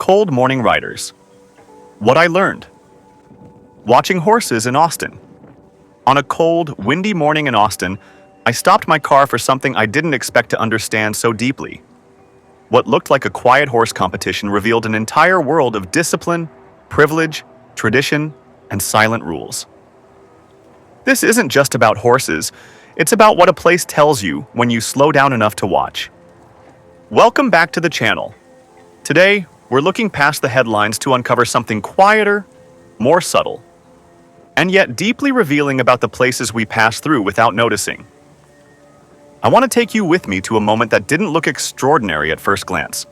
Cold morning riders. What I learned. Watching horses in Austin. On a cold, windy morning in Austin, I stopped my car for something I didn't expect to understand so deeply. What looked like a quiet horse competition revealed an entire world of discipline, privilege, tradition, and silent rules. This isn't just about horses, it's about what a place tells you when you slow down enough to watch. Welcome back to the channel. Today, we're looking past the headlines to uncover something quieter, more subtle, and yet deeply revealing about the places we pass through without noticing. I want to take you with me to a moment that didn't look extraordinary at first glance.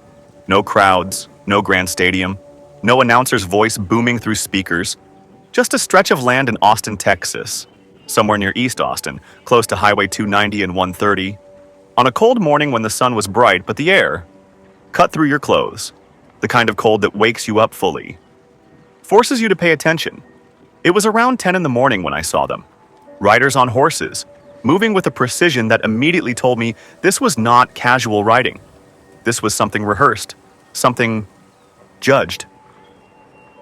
No crowds, no grand stadium, no announcer's voice booming through speakers, just a stretch of land in Austin, Texas, somewhere near East Austin, close to Highway 290 and 130, on a cold morning when the sun was bright but the air cut through your clothes. The kind of cold that wakes you up fully, forces you to pay attention. It was around 10 in the morning when I saw them. Riders on horses, moving with a precision that immediately told me this was not casual riding. This was something rehearsed, something judged.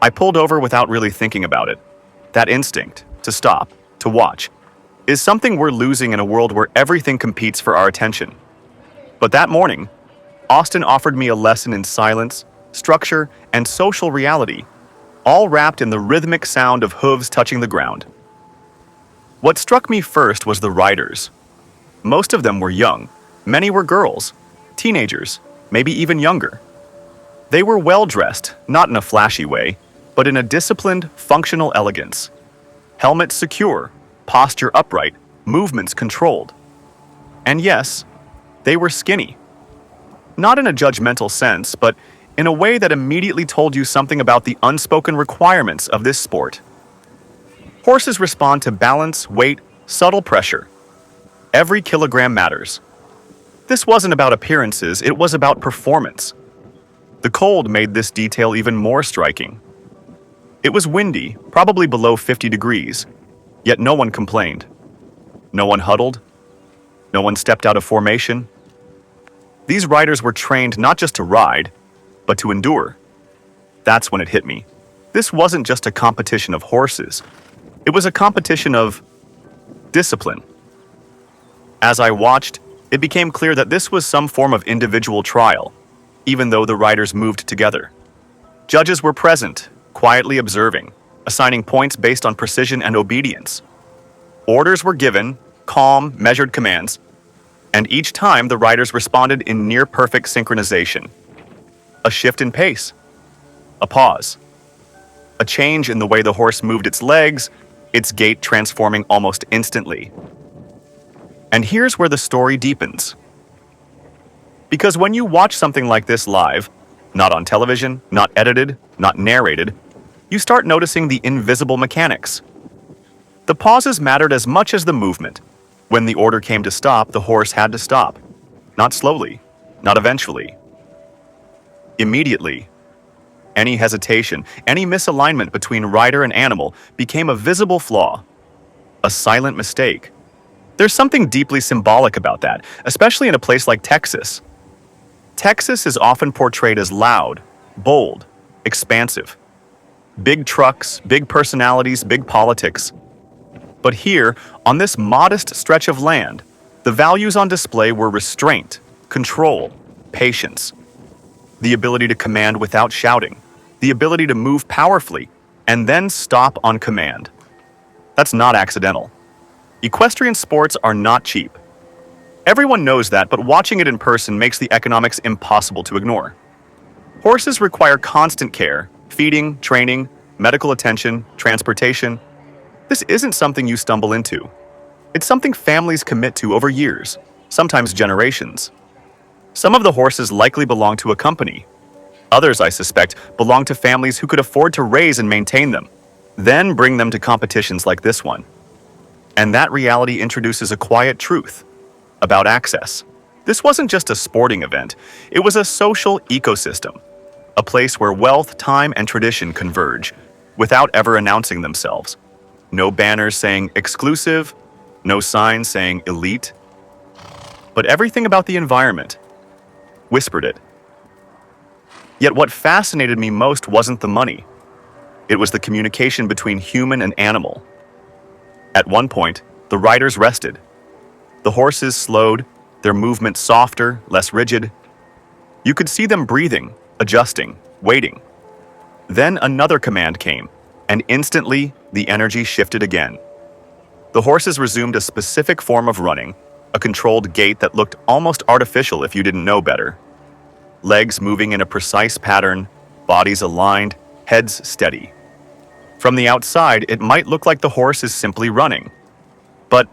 I pulled over without really thinking about it. That instinct, to stop, to watch, is something we're losing in a world where everything competes for our attention. But that morning, Austin offered me a lesson in silence, structure, and social reality, all wrapped in the rhythmic sound of hooves touching the ground. What struck me first was the riders. Most of them were young. Many were girls, teenagers, maybe even younger. They were well-dressed, not in a flashy way, but in a disciplined, functional elegance. Helmets secure, posture upright, movements controlled. And yes, they were skinny. Not in a judgmental sense, but in a way that immediately told you something about the unspoken requirements of this sport. Horses respond to balance, weight, subtle pressure. Every kilogram matters. This wasn't about appearances, it was about performance. The cold made this detail even more striking. It was windy, probably below 50 degrees, yet no one complained. No one huddled. No one stepped out of formation. These riders were trained not just to ride, but to endure. That's when it hit me. This wasn't just a competition of horses. It was a competition of discipline. As I watched, it became clear that this was some form of individual trial, even though the riders moved together. Judges were present, quietly observing, assigning points based on precision and obedience. Orders were given, calm, measured commands, and each time the riders responded in near-perfect synchronization. A shift in pace, a pause, a change in the way the horse moved its legs, its gait transforming almost instantly. And here's where the story deepens. Because when you watch something like this live, not on television, not edited, not narrated, you start noticing the invisible mechanics. The pauses mattered as much as the movement. When the order came to stop, the horse had to stop. Not slowly, not eventually. Immediately. Any hesitation, any misalignment between rider and animal became a visible flaw, a silent mistake. There's something deeply symbolic about that, especially in a place like Texas. Texas is often portrayed as loud, bold, expansive. Big trucks, big personalities, big politics. But here, on this modest stretch of land, the values on display were restraint, control, patience. The ability to command without shouting, the ability to move powerfully, and then stop on command. That's not accidental. Equestrian sports are not cheap. Everyone knows that, but watching it in person makes the economics impossible to ignore. Horses require constant care, feeding, training, medical attention, transportation. This isn't something you stumble into. It's something families commit to over years, sometimes generations. Some of the horses likely belong to a company. Others, I suspect, belong to families who could afford to raise and maintain them, then bring them to competitions like this one. And that reality introduces a quiet truth about access. This wasn't just a sporting event, it was a social ecosystem, a place where wealth, time, and tradition converge without ever announcing themselves. No banners saying exclusive, no signs saying elite, but everything about the environment whispered it. Yet what fascinated me most wasn't the money. It was the communication between human and animal. At one point, the riders rested. The horses slowed, their movement softer, less rigid. You could see them breathing, adjusting, waiting. Then another command came, and instantly the energy shifted again. The horses resumed a specific form of running, a controlled gait that looked almost artificial if you didn't know better. Legs moving in a precise pattern, bodies aligned, heads steady. From the outside, it might look like the horse is simply running. But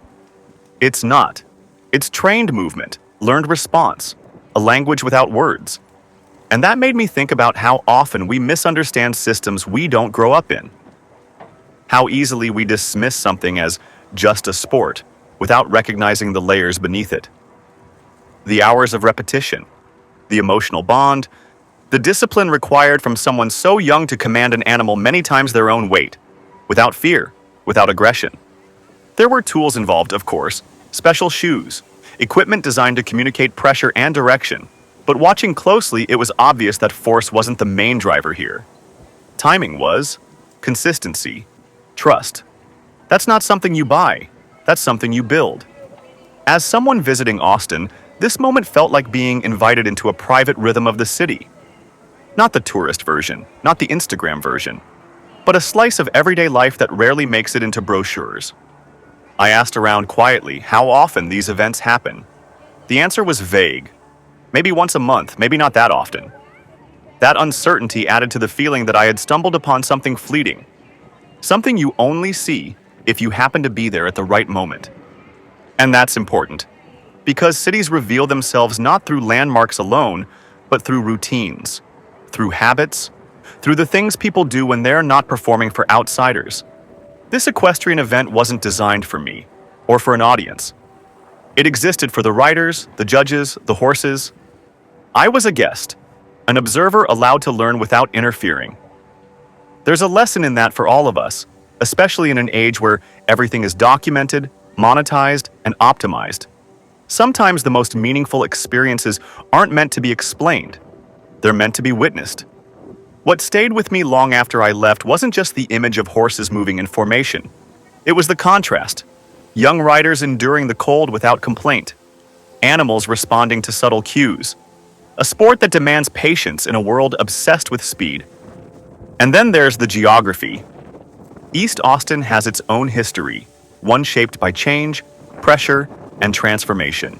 it's not. It's trained movement, learned response, a language without words. And that made me think about how often we misunderstand systems we don't grow up in. How easily we dismiss something as just a sport without recognizing the layers beneath it. The hours of repetition, the emotional bond, the discipline required from someone so young to command an animal many times their own weight, without fear, without aggression. There were tools involved, of course, special shoes, equipment designed to communicate pressure and direction, but watching closely, it was obvious that force wasn't the main driver here. Timing was, consistency, trust. That's not something you buy, that's something you build. As someone visiting Austin, this moment felt like being invited into a private rhythm of the city. Not the tourist version, not the Instagram version, but a slice of everyday life that rarely makes it into brochures. I asked around quietly how often these events happen. The answer was vague. Maybe once a month, maybe not that often. That uncertainty added to the feeling that I had stumbled upon something fleeting. Something you only see if you happen to be there at the right moment. And that's important, because cities reveal themselves not through landmarks alone, but through routines, through habits, through the things people do when they're not performing for outsiders. This equestrian event wasn't designed for me, or for an audience. It existed for the riders, the judges, the horses. I was a guest, an observer allowed to learn without interfering. There's a lesson in that for all of us, especially in an age where everything is documented, monetized, and optimized. Sometimes the most meaningful experiences aren't meant to be explained. They're meant to be witnessed. What stayed with me long after I left wasn't just the image of horses moving in formation. It was the contrast. Young riders enduring the cold without complaint. Animals responding to subtle cues. A sport that demands patience in a world obsessed with speed. And then there's the geography. East Austin has its own history, one shaped by change, pressure, and transformation.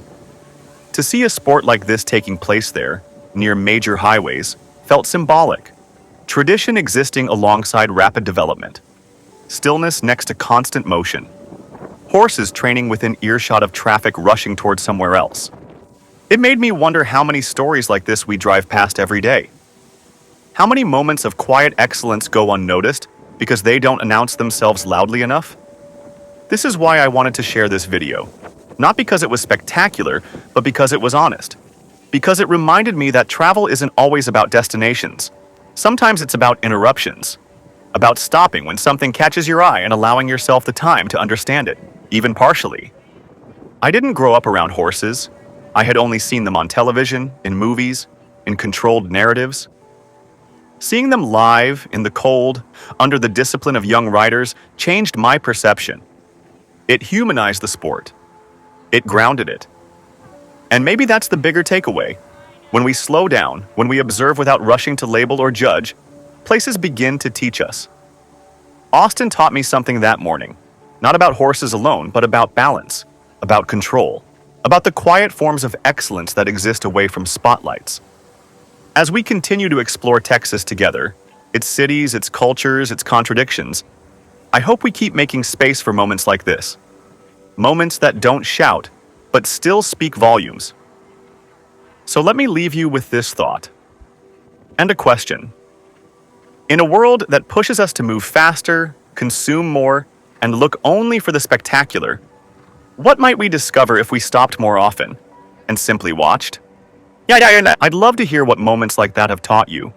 To see a sport like this taking place there, near major highways, felt symbolic. Tradition existing alongside rapid development. Stillness next to constant motion. Horses training within earshot of traffic rushing towards somewhere else. It made me wonder how many stories like this we drive past every day. How many moments of quiet excellence go unnoticed because they don't announce themselves loudly enough? This is why I wanted to share this video. Not because it was spectacular, but because it was honest. Because it reminded me that travel isn't always about destinations. Sometimes it's about interruptions. About stopping when something catches your eye and allowing yourself the time to understand it, even partially. I didn't grow up around horses. I had only seen them on television, in movies, in controlled narratives. Seeing them live, in the cold, under the discipline of young riders, changed my perception. It humanized the sport. It grounded it. And maybe that's the bigger takeaway. When we slow down, when we observe without rushing to label or judge, places begin to teach us. Austin taught me something that morning. Not about horses alone, but about balance, about control, about the quiet forms of excellence that exist away from spotlights. As we continue to explore Texas together, its cities, its cultures, its contradictions, I hope we keep making space for moments like this. Moments that don't shout, but still speak volumes. So let me leave you with this thought. And a question. In a world that pushes us to move faster, consume more, and look only for the spectacular, what might we discover if we stopped more often and simply watched? I'd love to hear what moments like that have taught you.